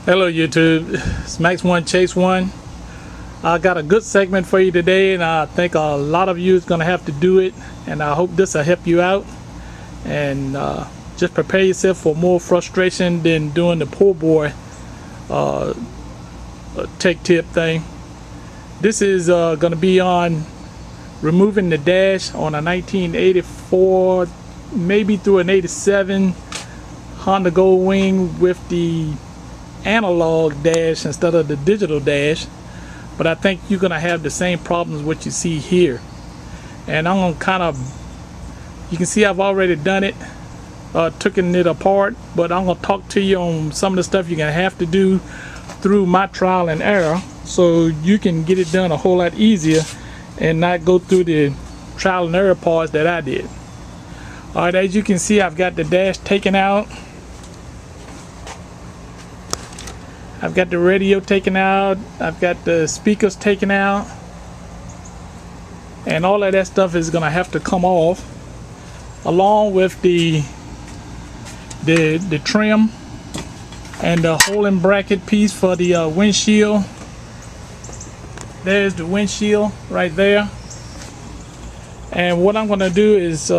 Hello YouTube, it's Max One Chase One. I got a good segment for you today, and I think a lot of you is going to have to do it, and I hope this will help you out. And just prepare yourself for more frustration than doing the poor boy tech tip thing. This is going to be on removing the dash on a 1984, maybe through an 87 Honda Goldwing with the analog dash instead of the digital dash. But I think you're gonna have the same problems what you see here, and I'm gonna kind of, you can see I've already done it, taken it apart, but I'm gonna talk to you on some of the stuff you're gonna have to do through my trial and error, so you can get it done a whole lot easier and not go through the trial and error parts that I did. Alright, as you can see, I've got the dash taken out. I've got the radio taken out, I've got the speakers taken out, and all of that stuff is gonna have to come off, along with the trim and the holding bracket piece for the windshield. There's the windshield right there. And what I'm gonna do is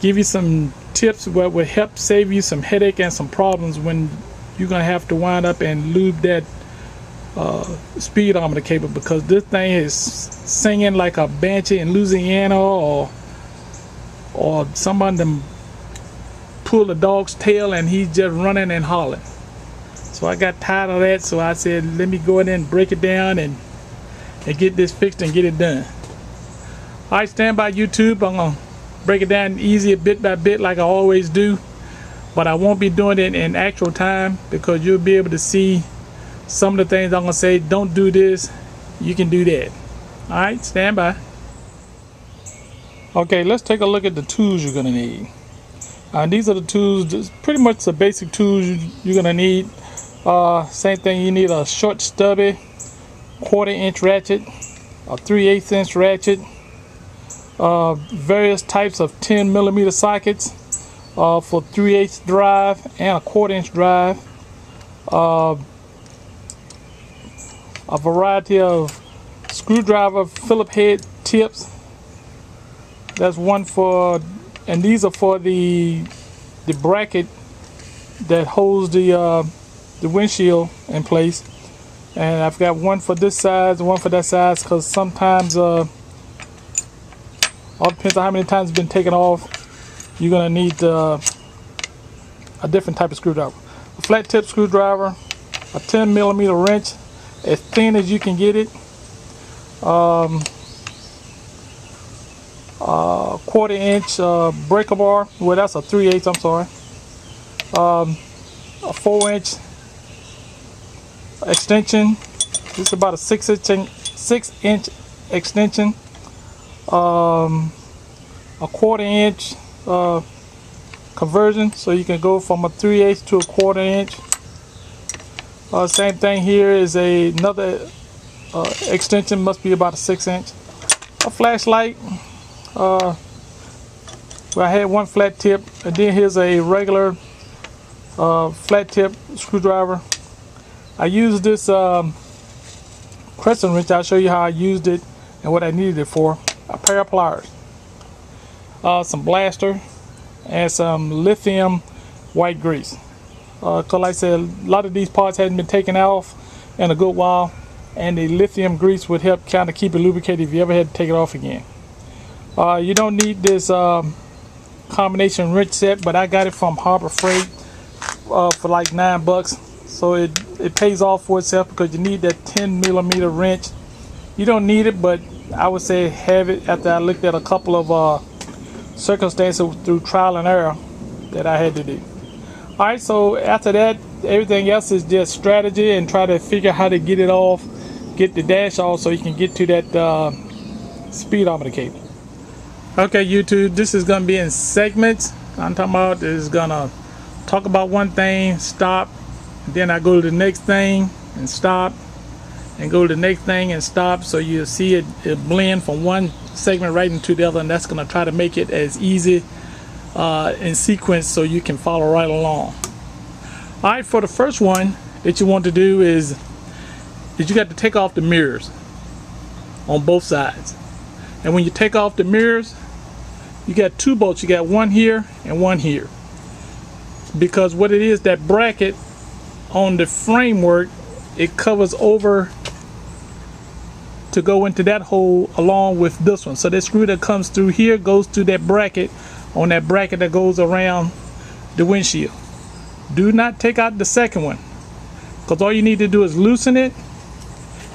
give you some tips that will help save you some headache and some problems when you're gonna have to wind up and lube that speedometer cable, because this thing is singing like a banshee in Louisiana, or somebody them pull a dog's tail and he's just running and hollering. So I got tired of that, so I said let me go in there and break it down and get this fixed and get it done. Alright, stand by YouTube. I'm gonna break it down easy, bit by bit, like I always do. But I won't be doing it in actual time, because you'll be able to see some of the things I'm going to say. Don't do this, you can do that. Alright, stand by. Okay, let's take a look at the tools you're going to need. These are the tools, pretty much the basic tools you're going to need. Same thing, you need a short stubby 1/4 inch ratchet, a 3/8 inch ratchet, various types of 10mm sockets, for 3/8 drive and a 1/4 inch drive, a variety of screwdriver Phillips head tips. That's one for, and these are for the bracket that holds the windshield in place. And I've got one for this size and one for that size, because sometimes all depends on how many times it's been taken off. You're gonna need a different type of screwdriver. A flat tip screwdriver, a 10mm wrench, as thin as you can get it, a 1/4 inch breaker bar. Well, that's a 3/8. I'm sorry. A 4-inch extension. This is about a 6-inch extension. A 1/4 inch conversion, so you can go from a 3/8 to a 1/4 inch. Same thing here is another extension, must be about a 6-inch. A flashlight. Well, I had one flat tip, and then here's a regular flat tip screwdriver. I used this crescent wrench. I'll show you how I used it and what I needed it for. A pair of pliers, some blaster, and some lithium white grease. Cause like I said, a lot of these parts hadn't been taken off in a good while, and the lithium grease would help kind of keep it lubricated if you ever had to take it off again. You don't need this combination wrench set, but I got it from Harbor Freight for like $9, so it pays off for itself, because you need that 10mm wrench. You don't need it, but I would say have it after I looked at a couple of circumstances through trial and error that I had to do. Alright, so after that, everything else is just strategy, and try to figure how to get it off, get the dash off, so you can get to that speedometer cable. Okay YouTube, this is going to be in segments. I'm talking about is going to talk about one thing, stop, and then I go to the next thing and stop, and go to the next thing and stop, so you'll see it blend from one segment right into the other, and that's going to try to make it as easy in sequence so you can follow right along. Alright, for the first one that you want to do is you got to take off the mirrors on both sides. And when you take off the mirrors, you got two bolts. You got one here and one here. Because what it is, that bracket on the framework, it covers over to go into that hole along with this one. So that screw that comes through here goes through that bracket, on that bracket that goes around the windshield. Do not take out the second one, because all you need to do is loosen it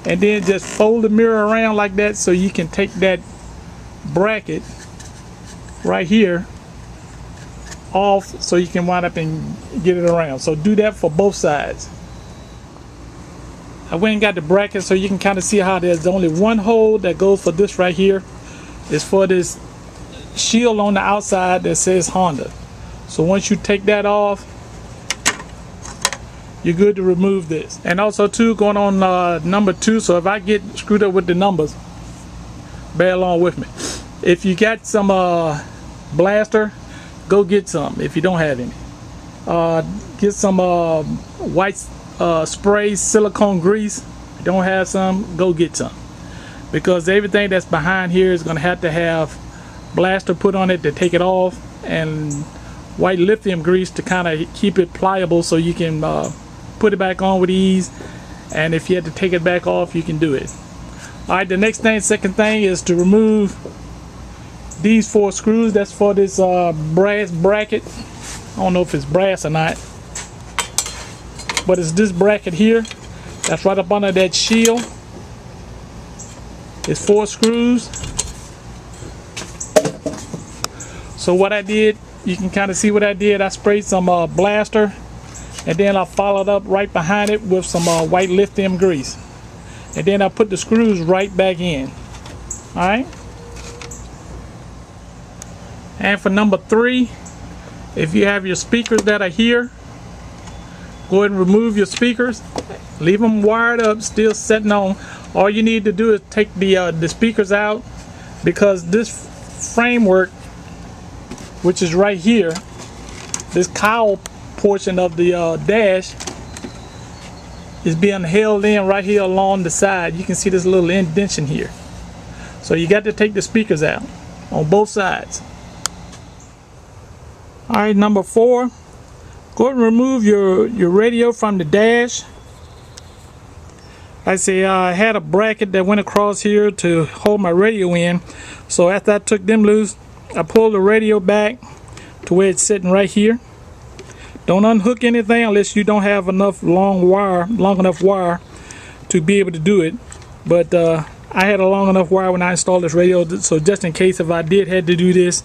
and then just fold the mirror around like that, so you can take that bracket right here off, so you can wind up and get it around. So do that for both sides. I went and got the bracket so you can kind of see how there's only one hole that goes for this right here. It's for this shield on the outside that says Honda. So once you take that off, you're good to remove this. And also too, going on number 2, so if I get screwed up with the numbers, bear along with me. If you got some blaster, go get some if you don't have any. Get some white spray silicone grease. If you don't have some, go get some, because everything that's behind here is going to have blaster put on it to take it off, and white lithium grease to kind of keep it pliable so you can put it back on with ease. And if you had to take it back off, you can do it. Alright, the next thing, second thing, is to remove these 4 screws. That's for this brass bracket. I don't know if it's brass or not, but it's this bracket here that's right up under that shield. It's 4 screws. So what I did, you can kind of see what I did. I sprayed some blaster, and then I followed up right behind it with some white lithium grease, and then I put the screws right back in. Alright, and for number 3, if you have your speakers that are here, go ahead and remove your speakers. Leave them wired up, still setting on. All you need to do is take the speakers out, because this framework, which is right here, this cowl portion of the dash, is being held in right here along the side. You can see this little indentation here. So you got to take the speakers out on both sides. Alright, number 4, go ahead and remove your radio from the dash. I say I had a bracket that went across here to hold my radio in. So after I took them loose, I pulled the radio back to where it's sitting right here. Don't unhook anything unless you don't have enough long enough wire to be able to do it. But I had a long enough wire when I installed this radio, so just in case if I did have to do this,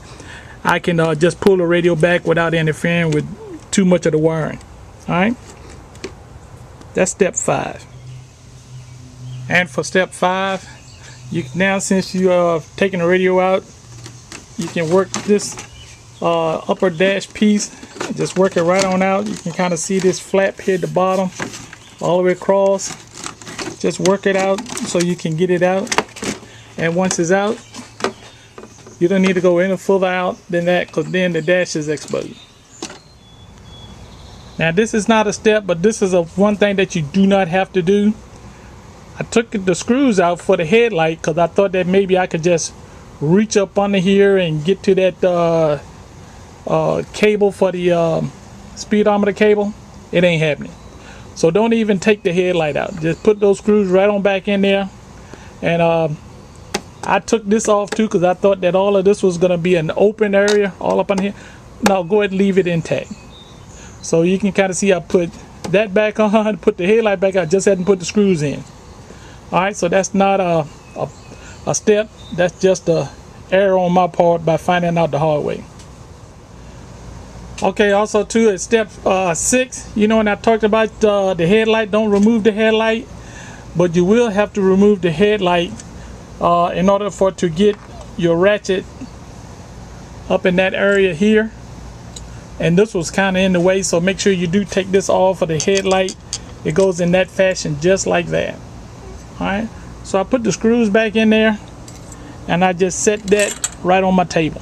I can just pull the radio back without interfering with too much of the wiring. Alright, that's step 5. And for step 5, you now, since you are taking the radio out, you can work this upper dash piece, just work it right on out. You can kind of see this flap here at the bottom all the way across. Just work it out so you can get it out, and once it's out, you don't need to go any further out than that, because then the dash is exposed. Now this is not a step, but this is one thing that you do not have to do. I took the screws out for the headlight because I thought that maybe I could just reach up under here and get to that cable for the speedometer cable. It ain't happening. So don't even take the headlight out. Just put those screws right on back in there. And I took this off too because I thought that all of this was going to be an open area all up on here. No, go ahead and leave it intact. So you can kind of see I put that back on, put the headlight back. I just hadn't put the screws in. Alright, so that's not a step. That's just a error on my part by finding out the hard way. Okay, also too, at step 6, you know, when I talked about the headlight, don't remove the headlight, but you will have to remove the headlight in order for it to get your ratchet up in that area here. And this was kind of in the way, so make sure you do take this off of the headlight. It goes in that fashion, just like that. Alright, so I put the screws back in there, and I just set that right on my table.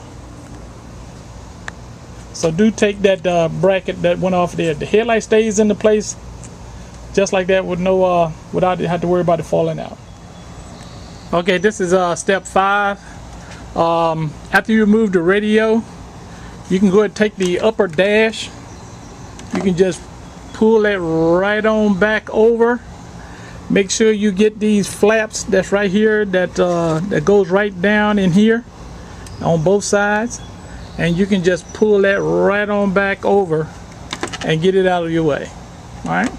So do take that bracket that went off there. The headlight stays into place just like that with no without have to worry about it falling out. Okay, this is step 5. After you remove the radio, you can go ahead and take the upper dash. You can just pull that right on back over. Make sure you get these flaps that's right here that that goes right down in here on both sides, and you can just pull that right on back over and get it out of your way. All right.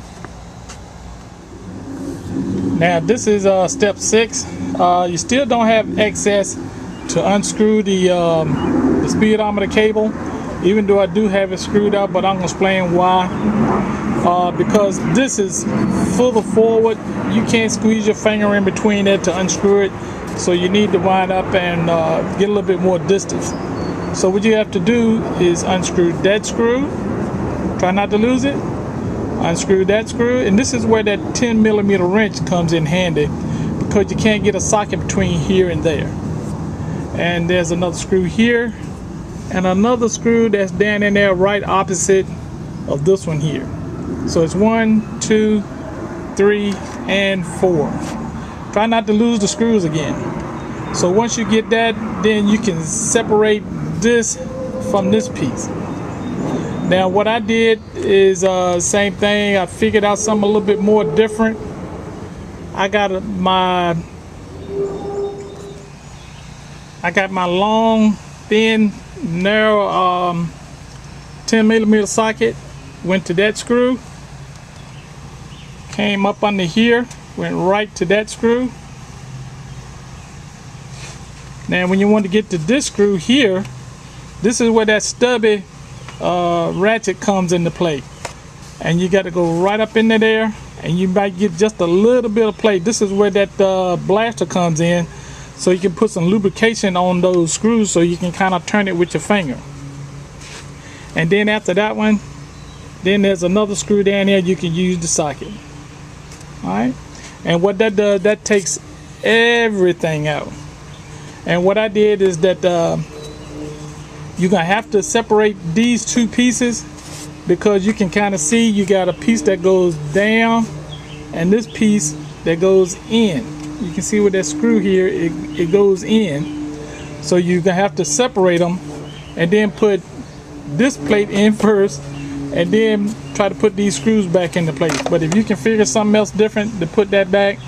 Now this is step 6. You still don't have access to unscrew the speedometer cable, even though I do have it screwed up, but I'm going to explain why. Because this is further forward, you can't squeeze your finger in between it to unscrew it, so you need to wind up and get a little bit more distance. So what you have to do is unscrew that screw, try not to lose it, unscrew that screw, and this is where that 10mm wrench comes in handy, because you can't get a socket between here and there. And there's another screw here and another screw that's down in there right opposite of this one here. So it's 1, 2, 3, and 4. Try not to lose the screws again. So once you get that, then you can separate this from this piece. Now what I did is same thing. I figured out something a little bit more different. I got my long, thin, narrow 10mm socket. Went to that screw, came up under here, went right to that screw. Now when you want to get to this screw here, this is where that stubby ratchet comes into play, and you got to go right up into there, and you might get just a little bit of play. This is where that blaster comes in, so you can put some lubrication on those screws so you can kind of turn it with your finger. And then after that one, then there's another screw down there you can use the socket. Alright, and what that does, that takes everything out. And what I did is that you're gonna have to separate these two pieces, because you can kind of see you got a piece that goes down and this piece that goes in. You can see with that screw here, it goes in. So you're gonna have to separate them and then put this plate in first, and then try to put these screws back into place. But if you can figure something else different to put that back,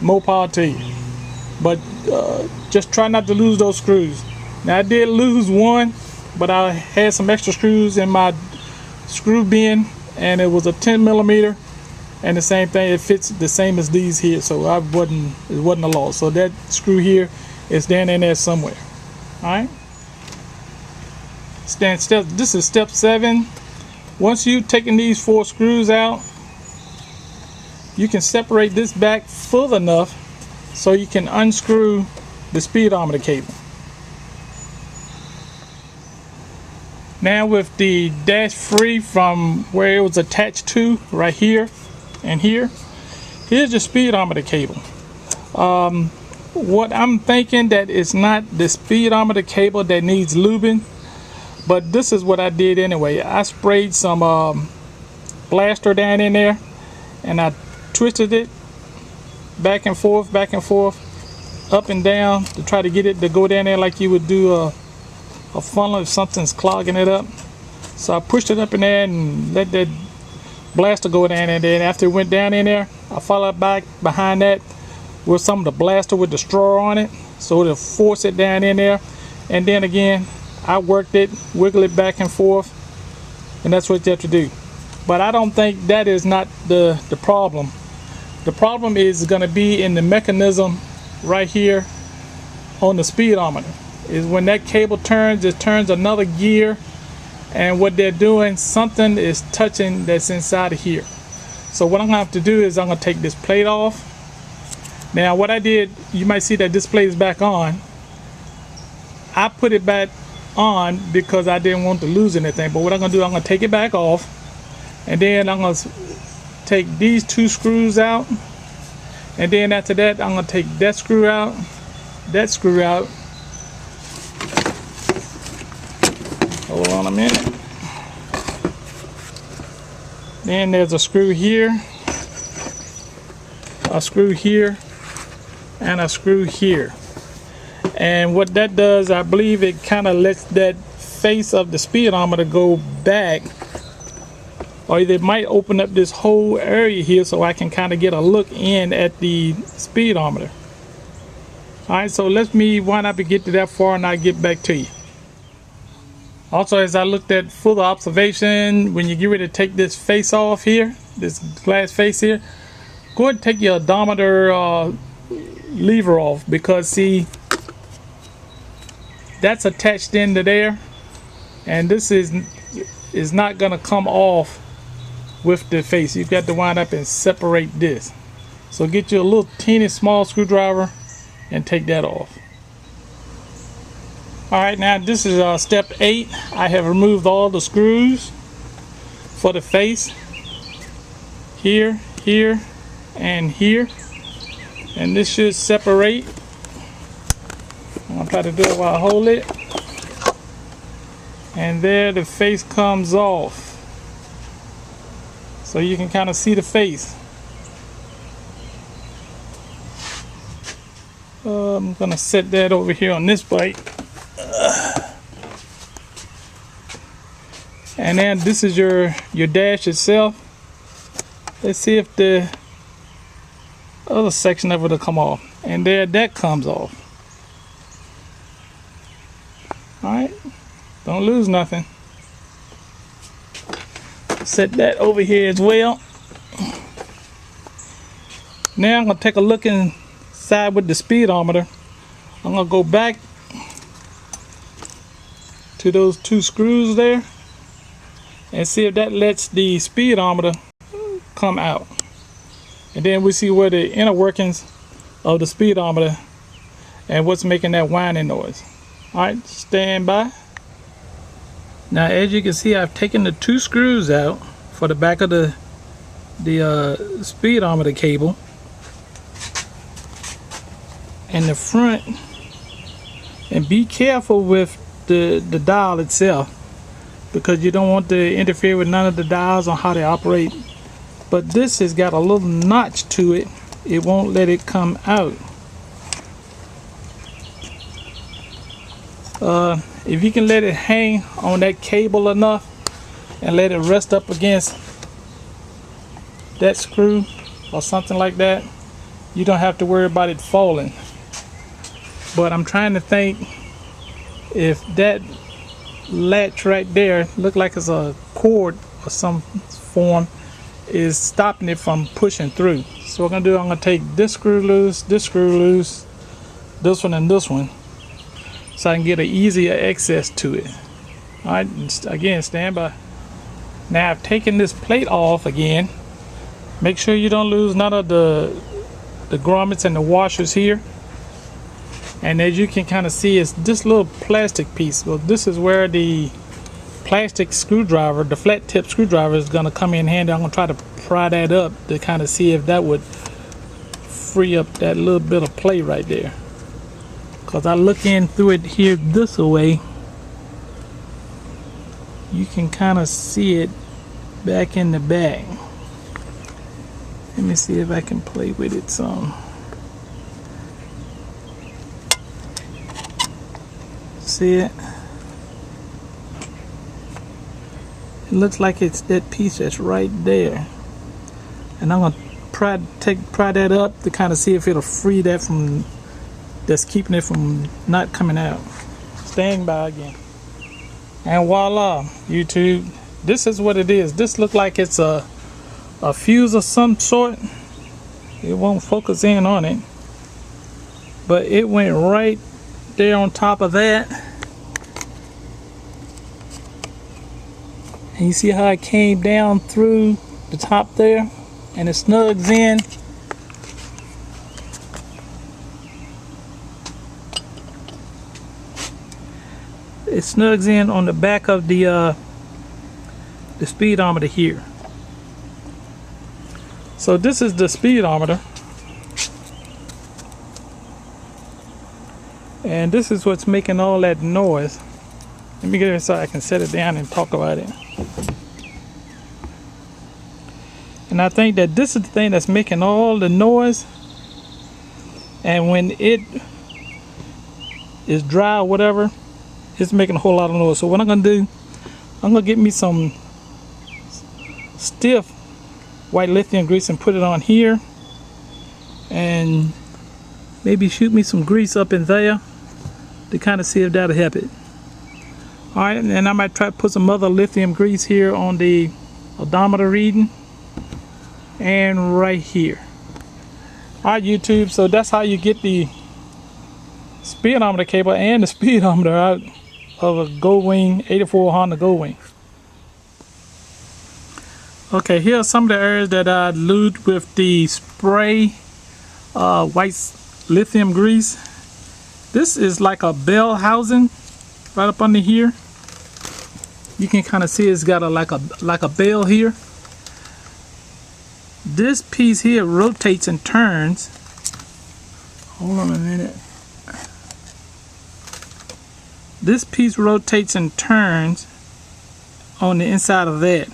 more power to you. But just try not to lose those screws. Now I did lose one, but I had some extra screws in my screw bin, and it was a 10mm, and the same thing, it fits the same as these here, so it wasn't a loss. So that screw here is down in there somewhere. Alright, this is step 7. Once you've taken these 4 screws out, you can separate this back full enough so you can unscrew the speedometer cable. Now with the dash free from where it was attached to, right here and here, here's your speedometer cable. What I'm thinking, that it's not the speedometer cable that needs lubing, but this is what I did anyway. I sprayed some blaster down in there, and I twisted it back and forth, up and down, to try to get it to go down there like you would do a funnel if something's clogging it up. So I pushed it up in there and let that blaster go down in there, and after it went down in there, I followed back behind that with some of the blaster with the straw on it, so it'll force it down in there. And then again, I worked it, wiggle it back and forth, and that's what you have to do. But I don't think that is not the problem. The problem is going to be in the mechanism right here on the speedometer. Is when that cable turns, it turns another gear, and what they're doing, something is touching that's inside of here. So what I'm going to have to do is I'm going to take this plate off. Now what I did, you might see that this plate is back on. I put it back on because I didn't want to lose anything, but what I'm going to do, I'm going to take it back off, and then I'm going to take these 2 screws out, and then after that I'm going to take that screw out, Hold on a minute. Then there's a screw here, a screw here, and a screw here. And what that does, I believe it kind of lets that face of the speedometer go back, or it might open up this whole area here so I can kind of get a look in at the speedometer. Alright, so let me wind up and get to that far and I'll get back to you. Also, as I looked at further observation, when you get ready to take this face off here, this glass face here, go ahead and take your odometer lever off, because see, that's attached into there, and this is not going to come off with the face. You've got to wind up and separate this. So get you a little teeny small screwdriver and take that off. Alright, now this is step 8. I have removed all the screws for the face here, here, and here, and this should separate. I'm going to try to do it while I hold it, and there the face comes off, so you can kind of see the face. I'm going to set that over here on this bike. And then this is your dash itself. Let's see if the other section of it will come off. And there, that comes off. Alright, don't lose nothing. Set that over here as well. Now I'm going to take a look inside with the speedometer. I'm going to go back to those 2 screws there and see if that lets the speedometer come out. And then we see where the inner workings of the speedometer and what's making that whining noise. Alright, stand by. Now as you can see, I've taken the 2 screws out for the back of the speedometer cable and the front, and be careful with the dial itself, because you don't want to interfere with none of the dials on how they operate. But this has got a little notch to it, it won't let it come out. If you can let it hang on that cable enough and let it rest up against that screw or something like that, you don't have to worry about it falling. But I'm trying to think if that latch right there, look like it's a cord or some form, is stopping it from pushing through. So what I'm gonna do, I'm gonna take this screw loose, this one, and this one, so I can get an easier access to it. Alright, again, stand by. Now I've taken this plate off again. Make sure you don't lose none of the grommets and the washers here. And as you can kind of see, it's this little plastic piece. Well, this is where the plastic screwdriver, the flat tip screwdriver, is going to come in handy. I'm going to try to pry that up to kind of see if that would free up that little bit of play right there. Because I look in through it here this way, you can kind of see it back in the back. Let me see if I can play with it some. See it? It looks like it's that piece that's right there, and I'm gonna pry that up to kind of see if it'll free that from, that's keeping it from not coming out. Stand by again, and voila, YouTube, this is what it is. This looks like it's a fuse of some sort. It won't focus in on it, but it went right there on top of that. And you see how it came down through the top there, and it snugs in. It snugs in on the back of the speedometer here. So this is the speedometer, and this is what's making all that noise. Let me get it so I can set it down and talk about it. And I think that this is the thing that's making all the noise. And when it is dry or whatever, it's making a whole lot of noise. So what I'm gonna do, I'm gonna get me some stiff white lithium grease and put it on here, and maybe shoot me some grease up in there to kind of see if that'll help it. All right, and I might try to put some other lithium grease here on the odometer reading and right here. All right, YouTube, so that's how you get the speedometer cable and the speedometer out of a Goldwing 84 Honda Goldwing. Okay, here are some of the areas that I lubed with the spray white lithium grease. This is like a bell housing right up under here. You can kind of see it's got like a bell here. This piece here rotates and turns. Hold on a minute. This piece rotates and turns on the inside of that.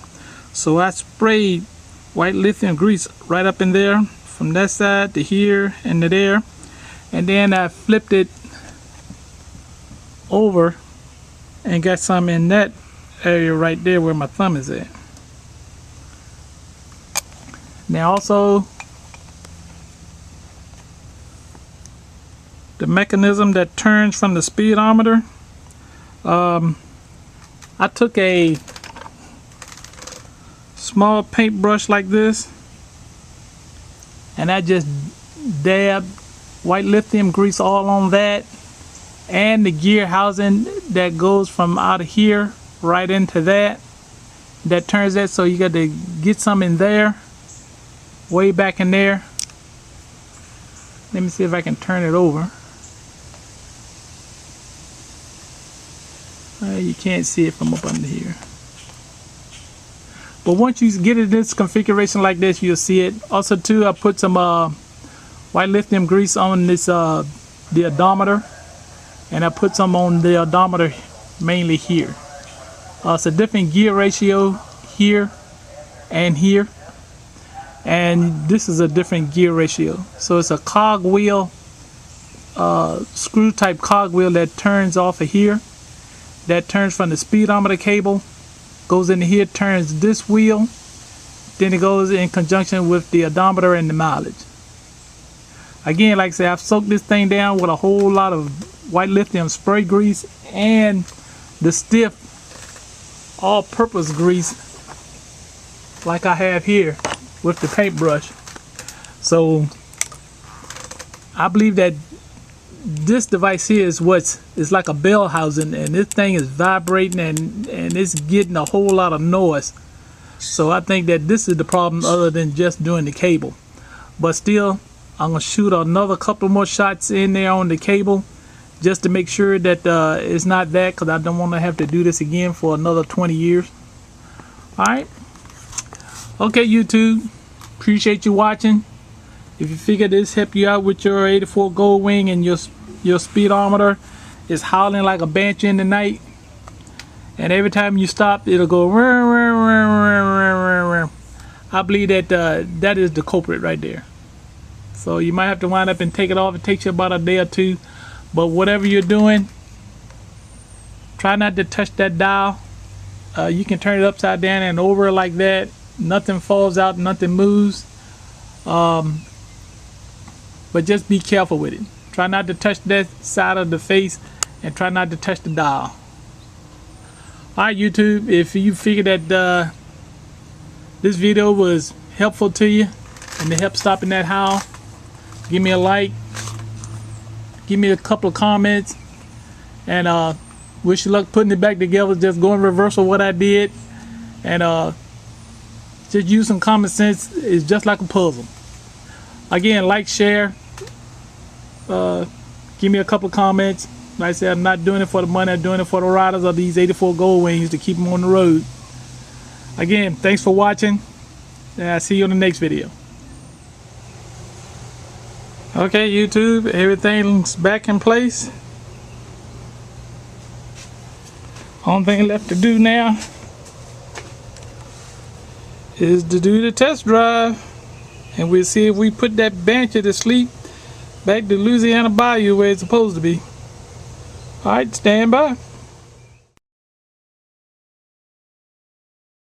So I sprayed white lithium grease right up in there, from that side to here and to there, and then I flipped it over and got some in that area right there where my thumb is at. Now also, the mechanism that turns from the speedometer, I took a small paintbrush like this and I just dabbed white lithium grease all on that, and the gear housing that goes from out of here right into that turns that. So you got to get some in there, way back in there. Let me see if I can turn it over. You can't see it from up under here, but once you get it in this configuration like this, you'll see it. Also too, I put some white lithium grease on this the odometer, and I put some on the odometer mainly here. It's a different gear ratio here and here, and this is a different gear ratio. So it's a cog wheel, screw type cog wheel that turns off of here, that turns from the speedometer cable, goes into here, turns this wheel, then it goes in conjunction with the odometer and the mileage. Again, like I said, I've soaked this thing down with a whole lot of white lithium spray grease and the stiff all-purpose grease like I have here with the paintbrush. So I believe that this device here is it's like a bell housing, and this thing is vibrating and it's getting a whole lot of noise. So I think that this is the problem, other than just doing the cable. But still, I'm gonna shoot another couple more shots in there on the cable just to make sure that it's not that, because I don't want to have to do this again for another 20 years. Alright, okay YouTube, appreciate you watching. If you figure this helped you out with your 84 Goldwing and your speedometer is howling like a banshee in the night, and every time you stop it'll go rrr, rrr, rrr, rrr, rrr. I believe that that is the culprit right there. So you might have to wind up and take it off. It takes you about a day or two, but whatever you're doing, try not to touch that dial. You can turn it upside down and over like that. Nothing falls out, nothing moves. But just be careful with it. Try not to touch that side of the face, and try not to touch the dial. Alright YouTube, if you figure that this video was helpful to you and to help stopping that howl, give me a like, give me a couple of comments, and wish you luck putting it back together. Just go in reverse of what I did, and just use some common sense. It's just like a puzzle. Again, like, share, give me a couple of comments. Like I said, I'm not doing it for the money. I'm doing it for the riders of these 84 Goldwings to keep them on the road. Again, thanks for watching, and I'll see you in the next video. Okay YouTube, everything's back in place. Only thing left to do now is to do the test drive, and we'll see if we put that Banshee to sleep back to Louisiana Bayou where it's supposed to be. Alright, stand by.